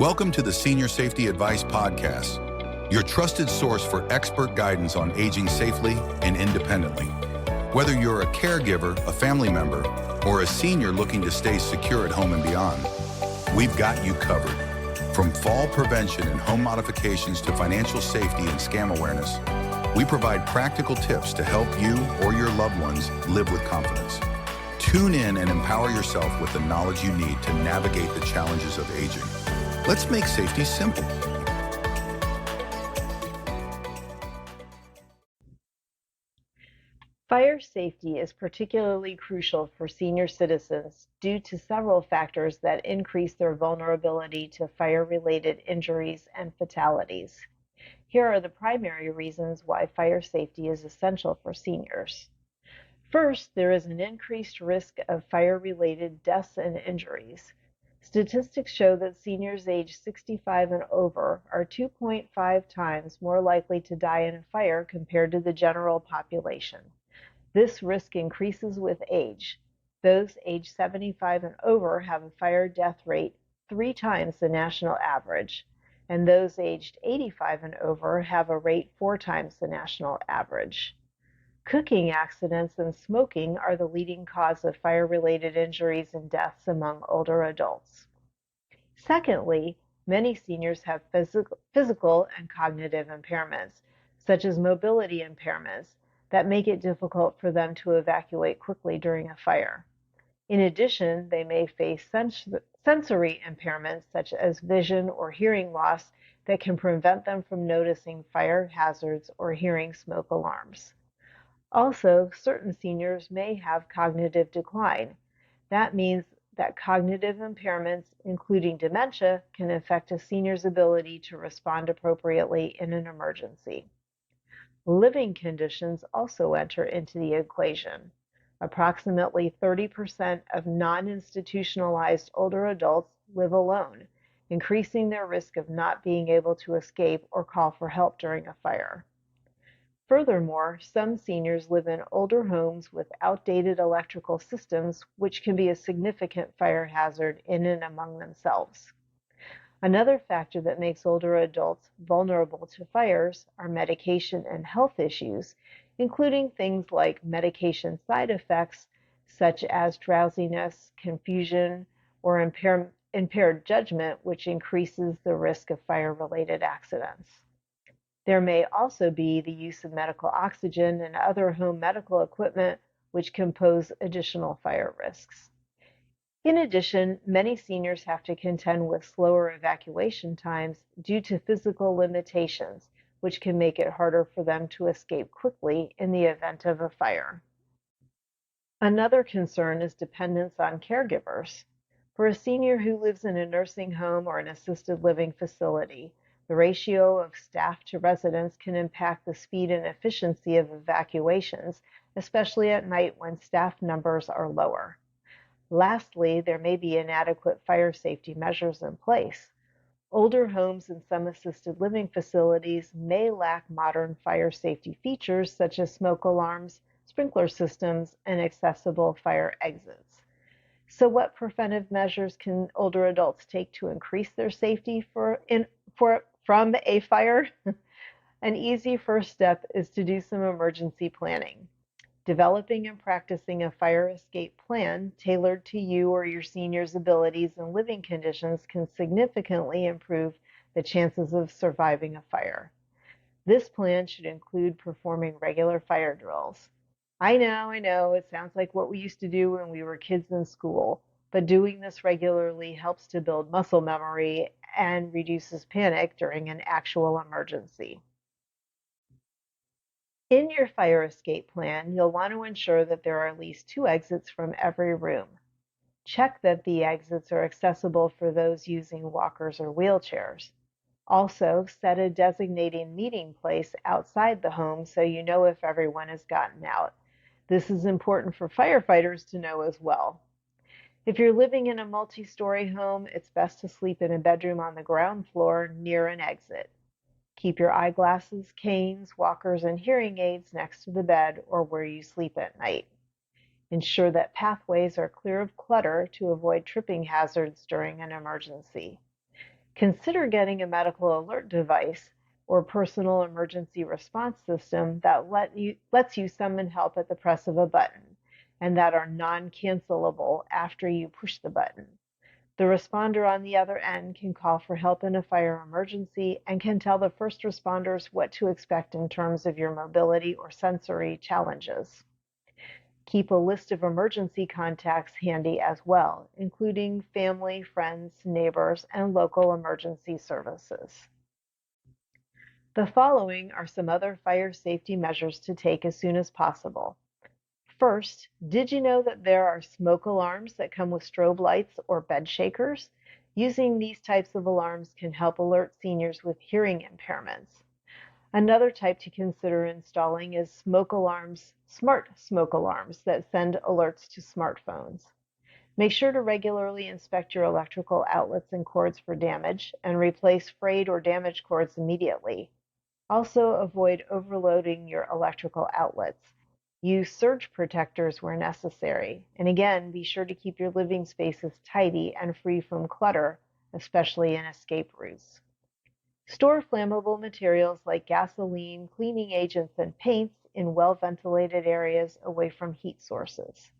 Welcome to the Senior Safety Advice Podcast, your trusted source for expert guidance on aging safely and independently. Whether you're a caregiver, a family member, or a senior looking to stay secure at home and beyond, we've got you covered. From fall prevention and home modifications to financial safety and scam awareness, we provide practical tips to help you or your loved ones live with confidence. Tune in and empower yourself with the knowledge you need to navigate the challenges of aging. Let's make safety simple. Fire safety is particularly crucial for senior citizens due to several factors that increase their vulnerability to fire-related injuries and fatalities. Here are the primary reasons why fire safety is essential for seniors. First, there is an increased risk of fire-related deaths and injuries. Statistics show that seniors aged 65 and over are 2.5 times more likely to die in a fire compared to the general population. This risk increases with age. Those aged 75 and over have a fire death rate 3 times the national average, and those aged 85 and over have a rate 4 times the national average. Cooking accidents and smoking are the leading cause of fire-related injuries and deaths among older adults. Secondly, many seniors have physical and cognitive impairments, such as mobility impairments, that make it difficult for them to evacuate quickly during a fire. In addition, they may face sensory impairments, such as vision or hearing loss, that can prevent them from noticing fire hazards or hearing smoke alarms. Also, certain seniors may have cognitive decline. That means that cognitive impairments, including dementia, can affect a senior's ability to respond appropriately in an emergency. Living conditions also enter into the equation. Approximately 30% of non-institutionalized older adults live alone, increasing their risk of not being able to escape or call for help during a fire. Furthermore, some seniors live in older homes with outdated electrical systems, which can be a significant fire hazard in and among themselves. Another factor that makes older adults vulnerable to fires are medication and health issues, including things like medication side effects such as drowsiness, confusion, or impaired judgment, which increases the risk of fire-related accidents. There may also be the use of medical oxygen and other home medical equipment, which can pose additional fire risks. In addition, many seniors have to contend with slower evacuation times due to physical limitations, which can make it harder for them to escape quickly in the event of a fire. Another concern is dependence on caregivers. For a senior who lives in a nursing home or an assisted living facility, the ratio of staff to residents can impact the speed and efficiency of evacuations, especially at night when staff numbers are lower. Lastly, there may be inadequate fire safety measures in place. Older homes and some assisted living facilities may lack modern fire safety features such as smoke alarms, sprinkler systems, and accessible fire exits. So what preventive measures can older adults take to increase their safety from a fire? An easy first step is to do some emergency planning. Developing and practicing a fire escape plan tailored to you or your senior's abilities and living conditions can significantly improve the chances of surviving a fire. This plan should include performing regular fire drills. I know, it sounds like what we used to do when we were kids in school, but doing this regularly helps to build muscle memory and reduces panic during an actual emergency. In your fire escape plan, you'll want to ensure that there are at least 2 exits from every room. Check that the exits are accessible for those using walkers or wheelchairs. Also, set a designated meeting place outside the home so you know if everyone has gotten out. This is important for firefighters to know as well. If you're living in a multi-story home, it's best to sleep in a bedroom on the ground floor near an exit. Keep your eyeglasses, canes, walkers, and hearing aids next to the bed or where you sleep at night. Ensure that pathways are clear of clutter to avoid tripping hazards during an emergency. Consider getting a medical alert device or personal emergency response system that lets you summon help at the press of a button and that are non-cancelable after you push the button. The responder on the other end can call for help in a fire emergency and can tell the first responders what to expect in terms of your mobility or sensory challenges. Keep a list of emergency contacts handy as well, including family, friends, neighbors, and local emergency services. The following are some other fire safety measures to take as soon as possible. First, did you know that there are smoke alarms that come with strobe lights or bed shakers? Using these types of alarms can help alert seniors with hearing impairments. Another type to consider installing is smoke alarms, smart smoke alarms that send alerts to smartphones. Make sure to regularly inspect your electrical outlets and cords for damage and replace frayed or damaged cords immediately. Also, avoid overloading your electrical outlets. Use surge protectors where necessary. And again, be sure to keep your living spaces tidy and free from clutter, especially in escape routes. Store flammable materials like gasoline, cleaning agents, and paints in well-ventilated areas away from heat sources.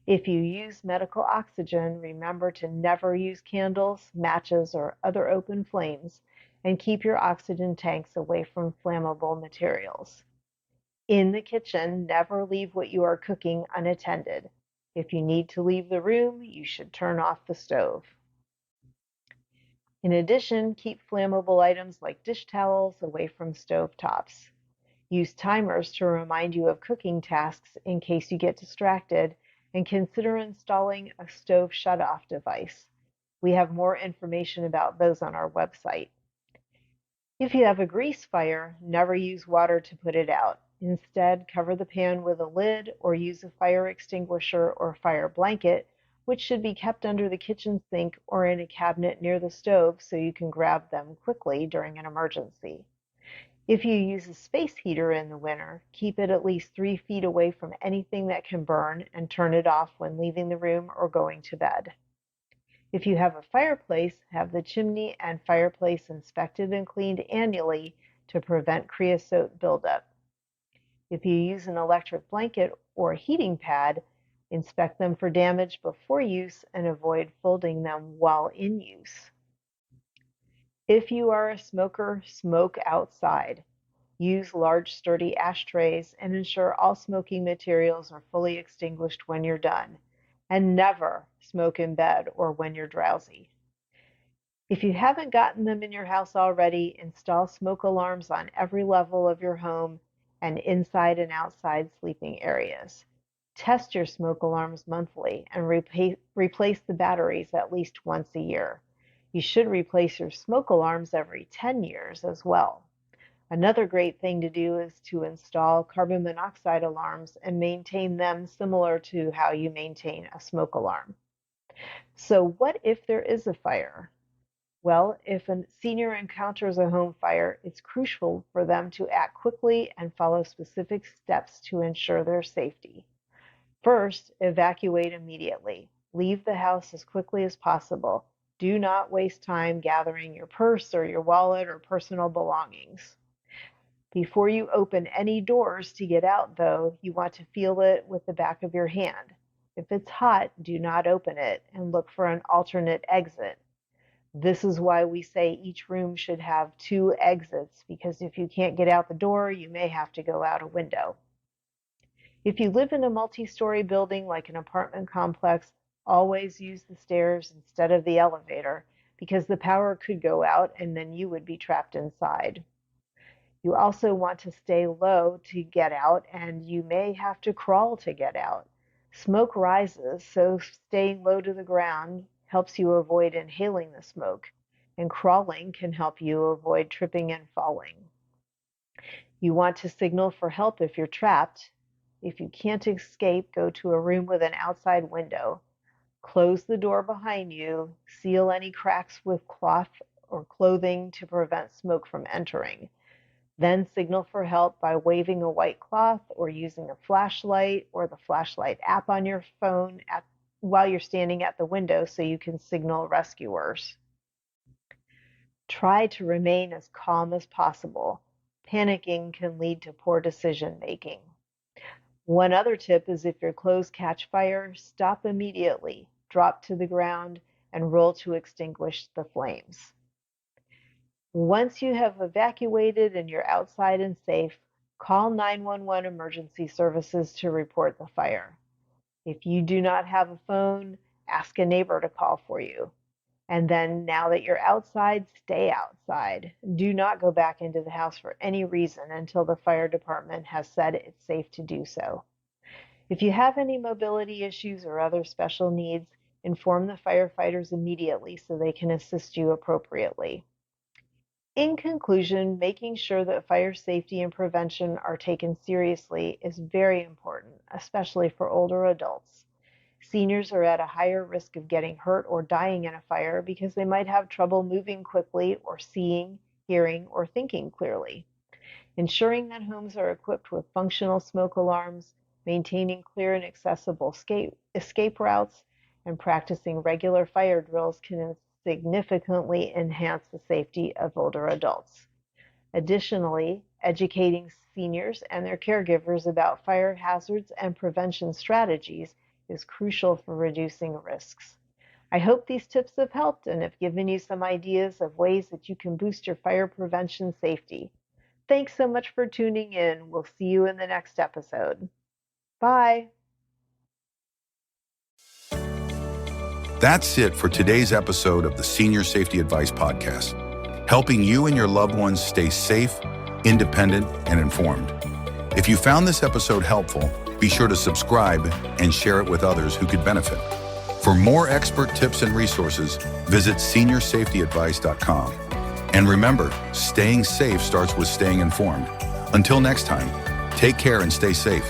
If you use medical oxygen, remember to never use candles, matches, or other open flames, and keep your oxygen tanks away from flammable materials. In the kitchen, never leave what you are cooking unattended. If you need to leave the room, you should turn off the stove. In addition, keep flammable items like dish towels away from stove tops. Use timers to remind you of cooking tasks in case you get distracted, and consider installing a stove shutoff device. We have more information about those on our website. If you have a grease fire, never use water to put it out. Instead, cover the pan with a lid or use a fire extinguisher or fire blanket, which should be kept under the kitchen sink or in a cabinet near the stove so you can grab them quickly during an emergency. If you use a space heater in the winter, keep it at least 3 feet away from anything that can burn and turn it off when leaving the room or going to bed. If you have a fireplace, have the chimney and fireplace inspected and cleaned annually to prevent creosote buildup. If you use an electric blanket or heating pad, inspect them for damage before use and avoid folding them while in use. If you are a smoker, smoke outside. Use large, sturdy ashtrays and ensure all smoking materials are fully extinguished when you're done. And never smoke in bed or when you're drowsy. If you haven't gotten them in your house already, install smoke alarms on every level of your home and inside and outside sleeping areas. Test your smoke alarms monthly and replace the batteries at least once a year. You should replace your smoke alarms every 10 years as well. Another great thing to do is to install carbon monoxide alarms and maintain them similar to how you maintain a smoke alarm. So what if there is a fire? Well, if a senior encounters a home fire, it's crucial for them to act quickly and follow specific steps to ensure their safety. First, evacuate immediately. Leave the house as quickly as possible. Do not waste time gathering your purse or your wallet or personal belongings. Before you open any doors to get out, though, you want to feel it with the back of your hand. If it's hot, do not open it and look for an alternate exit. This is why we say each room should have 2 exits, because if you can't get out the door, you may have to go out a window. If you live in a multi-story building like an apartment complex, always use the stairs instead of the elevator, because the power could go out and then you would be trapped inside. You also want to stay low to get out, and you may have to crawl to get out. Smoke rises, so staying low to the ground helps you avoid inhaling the smoke, and crawling can help you avoid tripping and falling. You want to signal for help if you're trapped. If you can't escape, go to a room with an outside window. Close the door behind you, seal any cracks with cloth or clothing to prevent smoke from entering. Then signal for help by waving a white cloth or using a flashlight or the flashlight app on your phone while you're standing at the window so you can signal rescuers. Try to remain as calm as possible. Panicking can lead to poor decision making. One other tip is if your clothes catch fire, stop immediately, drop to the ground, and roll to extinguish the flames. Once you have evacuated and you're outside and safe, call 911 emergency services to report the fire. If you do not have a phone, ask a neighbor to call for you. And then now that you're outside, stay outside. Do not go back into the house for any reason until the fire department has said it's safe to do so. If you have any mobility issues or other special needs, inform the firefighters immediately so they can assist you appropriately. In conclusion, making sure that fire safety and prevention are taken seriously is very important, especially for older adults. Seniors are at a higher risk of getting hurt or dying in a fire because they might have trouble moving quickly or seeing, hearing, or thinking clearly. Ensuring that homes are equipped with functional smoke alarms, maintaining clear and accessible escape routes, and practicing regular fire drills can significantly enhance the safety of older adults. Additionally, educating seniors and their caregivers about fire hazards and prevention strategies is crucial for reducing risks. I hope these tips have helped and have given you some ideas of ways that you can boost your fire prevention safety. Thanks so much for tuning in. We'll see you in the next episode. Bye. That's it for today's episode of the Senior Safety Advice Podcast, helping you and your loved ones stay safe, independent, and informed. If you found this episode helpful, be sure to subscribe and share it with others who could benefit. For more expert tips and resources, visit seniorsafetyadvice.com. And remember, staying safe starts with staying informed. Until next time, take care and stay safe.